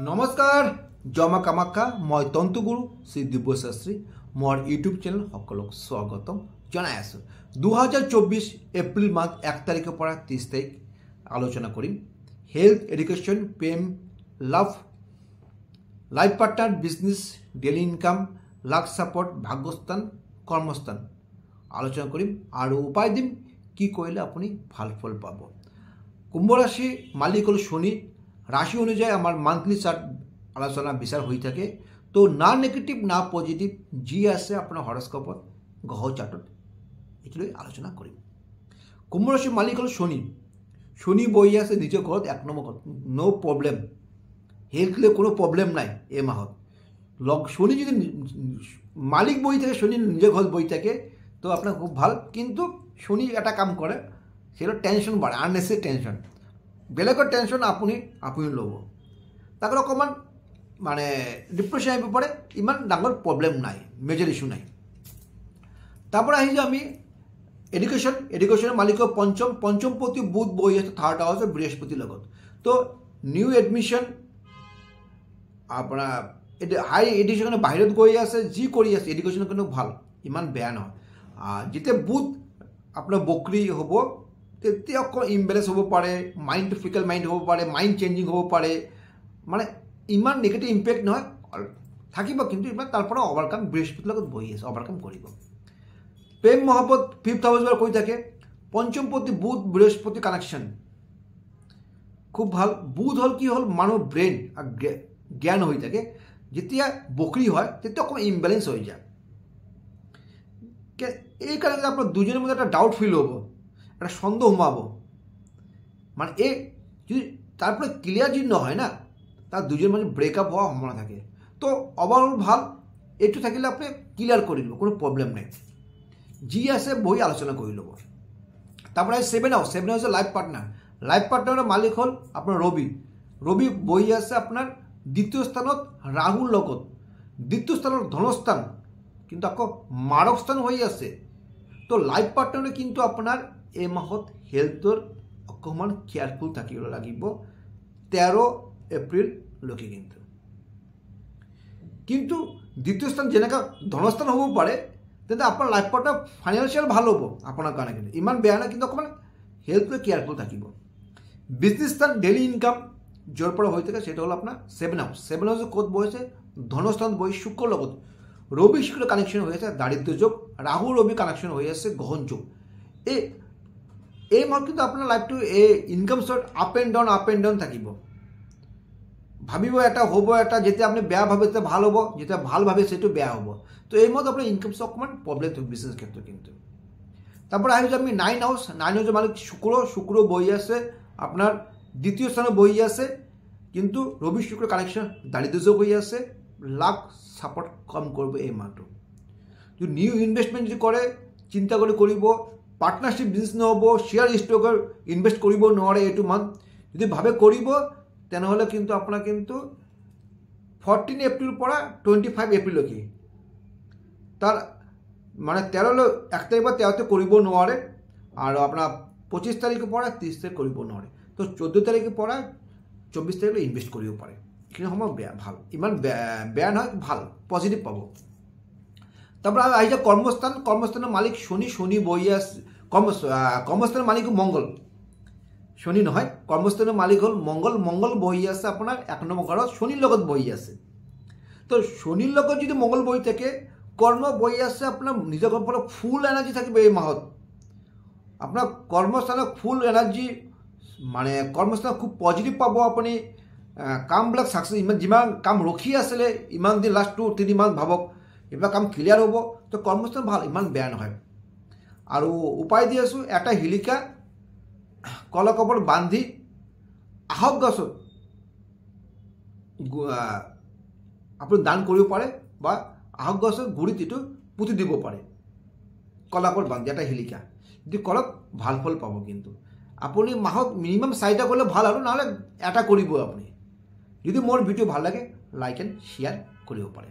নমস্কাৰ জমা কামাখ্যা মই তন্তুগুৰু শ্ৰী দিব্য শাস্ত্ৰী মোৰ ইউটিউব চেনেল সকলক স্বাগতম জনাই আছোঁ 2024 এপ্ৰিল মাহ 1 তাৰিখৰ পৰা 30 তাৰিখ আলোচনা কৰিম হেলথ এডুকেশ্যন প্ৰেম love life partner business daily income luck support ভাগ্যস্থান কৰ্মস্থান আলোচনা কৰিম আৰু উপায় দিম কি কৰিলে আপুনি ভাল ফল পাব কুম্ভ রাশি মালিক হল শনি রাশি অনুযায়ী আমার মান্থলি চার্ট আলোচনা বিচার হয়ে থাকে তো না নেগেটিভ না পজিটিভ যি আছে আপনার হরস্কোপত গ্রহ চার্টত এটি আলোচনা করি কুম্ভ রাশির মালিক হল শনি শনি বহি আছে নিজের ঘর 1 নম্বর ঘর নো প্রবলেম হেলথ লিয়ে কোনো প্রবলেম নাই এই মাহত শনি যদি মালিক বহি থাকে শনি নিজের ঘর বহি থাকে তো আপনার খুব ভাল কিন্তু শনি একটা কাম করে সেটা টেনশন বাড়ে আননেসেসারি টেনশন বেলেগৰ টেনশন আপুনি ল'ব তাক অকণমান মানে ডিপ্ৰেশ্যন আহিব পাৰে ইমান ডাঙৰ প্ৰব্লেম নাই মেজৰ ইস্যু নাই তাৰপৰা আহিছোঁ আমি এডুকেশ্যনৰ মালিকৰ পঞ্চম প্ৰতি বুধ বহি আছে থাৰ্ড হাউস বৃহস্পতিৰ লগত তো নিউ এডমিশ্যন আপোনাৰ হাই এডুকেশ্যনৰ বাহিৰত গৈ আছে যি কৰি আছে এডুকেশ্যনৰ কাৰণে ভাল ইমান বেয়া নহয় যেতিয়া বুধ আপোনাৰ বক্ৰী হ'ব তেতিয়া অকণ ইমবেলেঞ্চ হ'ব পাৰে মাইণ্ড ফিকেল মাইণ্ড হ'ব পাৰে মাইণ্ড চেঞ্জিং হ'ব পাৰে মানে ইমান নেগেটিভ ইম্পেক্ট নহয় থাকিব কিন্তু ইমান তাৰ পৰা অভাৰকাম বৃহস্পতিৰ লগত বহি আছে অভাৰকাম কৰিব প্ৰেম মহব্বত 5th হাউসৰ কৈ থাকে পঞ্চম প্ৰতি বুধ বৃহস্পতি কানেকশ্যন খুব ভাল বুধ হল কি হল মানুহ ব্ৰেইন জ্ঞান হৈ থাকে যেতিয়া বক্ৰী হয় তেতিয়া অকণ ইমবেলেঞ্চ হৈ যায় এই কাৰণে আপোনাৰ দুজনের মধ্যে একটা ডাউট ফিল হ'ব একটা সন্দেহ সোমাব মানে এই যদি তারপরে ক্লিয়ার যদি নহয় না তার দুজনের মাঝে ব্রেকআপ হওয়ার সম্ভাবনা থাকে তো ওভারঅল ভাল এইটো থাকিলে আপনি ক্লিয়ার করে লব কোনো প্রবলেম নাই যি আছে বহি আলোচনা করে লব তারপরে 7 হাউস লাইফ পার্টনারের মালিক হল আপনার রবি বহি আছে আপনার দ্বিতীয় স্থানত রাহুর লগত দ্বিতীয় স্থানত ধনস্থান কিন্তু আকৌ মারক স্থান হয়ে আছে তো লাইফ পার্টনারে কিন্তু আপনার এই মাহত হেলথৰ অকণমান কেয়াৰফুল থাকিব লাগিব 13 এপ্ৰিললৈকে কিন্তু দ্বিতীয় স্থান যেনেকৈ ধনস্থান হ'ব পাৰে তেন্তে আপোনাৰ লাইফ পাৰ্টনাৰ ফাইনেন্সিয়েল ভাল হ'ব আপোনাৰ কাৰণে কিন্তু ইমান বেয়া নাই কিন্তু অকণমান হেলথলৈ কেয়াৰফুল থাকিব বিজনেছ স্থান ডেইলি ইনকাম য'ৰ পৰা হৈ থাকে সেইটো হ'ল আপোনাৰ 7 হাউস ক'ত বহিছে ধনস্থান বহি শুক্ৰৰ লগত ৰবি শুক্ৰ কানেকশ্যন হৈ আছে দাৰিদ্ৰ যোগ ৰাহু ৰবি কানেকশ্যন হৈ আছে গ্ৰহণ যোগ এই মাহত কিন্তু আপোনাৰ লাইফটো এই income chart up and down থাকিব ভাবিব এটা হ'ব এটা যেতিয়া আপুনি বেয়া ভাবে তেতিয়া ভাল হ'ব যেতিয়া ভাল ভাবে সেইটো বেয়া হ'ব তো এই মাহত আপোনাৰ ইনকাম চৰ্ট অকণমান প্ৰব্লেম থাকিব বিজনেছ ক্ষেত্ৰত কিন্তু তাৰপৰে আহিছোঁ আমি 9 হাউসৰ মালিক শুক্ৰ বহি আছে আপোনাৰ দ্বিতীয় স্থানত বহি আছে কিন্তু ৰবি শুক্ৰ কানেকশ্যন দাৰিদ্ৰ যোগ হৈ আছে লাক সাপোর্ট কম করব এই মাহটো যদি নিউ ইনভেস্টমেন্ট যদি করে চিন্তা করে করব পার্টনারশিপ বিজনেস নহব শেয়ার স্টকৰ ইনভেস্ট কৰিব নোৱাৰে এইটো মান যদি ভাবে কৰিব তেনেহলে কিন্তু আপোনাৰ কিন্তু 14 এপ্ৰিল পৰা 25 এপ্ৰিললৈকে তাৰ মানে 13 1 তাৰিখ বা 13 কৰিব নোৱাৰে আৰু আপোনাৰ 25 তাৰিখৰ পৰা 30 তাৰিখ কৰিব নোৱাৰে তো 14 তাৰিখৰ পৰা 24 তাৰিখলৈ ইনভেস্ট কৰিব পাৰে কিন্তু সময় বেয়া ভাল ইমান বেয়া নহয় ভাল পজিটিভ পাব তারপর আহিছে কর্মস্থানের মালিক শনি বহি আছে কর্মস্থানের মালিক মঙ্গল শনি নহয় কর্মস্থানের মালিক হল মঙ্গল বহি আছে আপনার 1 নম্বৰ ঘৰত শনিৰ লগত বহি আছে তো শনিৰ লগত যদি মঙ্গল বহি থাকে কৰ্ম বহি আছে আপনাৰ নিজেৰ ঘৰ পৰা ফুল এনার্জি থাকবে এই মাহত আপনার কর্মস্থানত ফুল এনার্জি মানে কর্মস্থান খুব পজিটিভ পাব আপুনি কামবিলাক সাকসেস যিমান কাম ৰখি আছিলে ইমান দিন লাষ্ট 2-3 মাহ ভাবক এইবিলাক কাম ক্লিয়াৰ হ'ব তো কৰ্মস্থান ভাল ইমান বেয়া নহয় আৰু উপায় দি আছোঁ এটা হিলিকা কলকপৰ বান্ধি আহক গছত আপুনি দান কৰিব পাৰে বা আহক গছৰ গুৰিত এইটো পুতি দিব পাৰে কলকপৰ বান্ধি এটা হিলিকা যদি কৰক ভাল ফল পাব কিন্তু আপুনি মাহত মিনিমাম 4টা কৰিলে ভাল আৰু নহ'লে এটা কৰিব আপুনি যদি মোৰ ভিডিও ভাল লাগে লাইক এণ্ড শ্বেয়াৰ কৰিব পাৰে।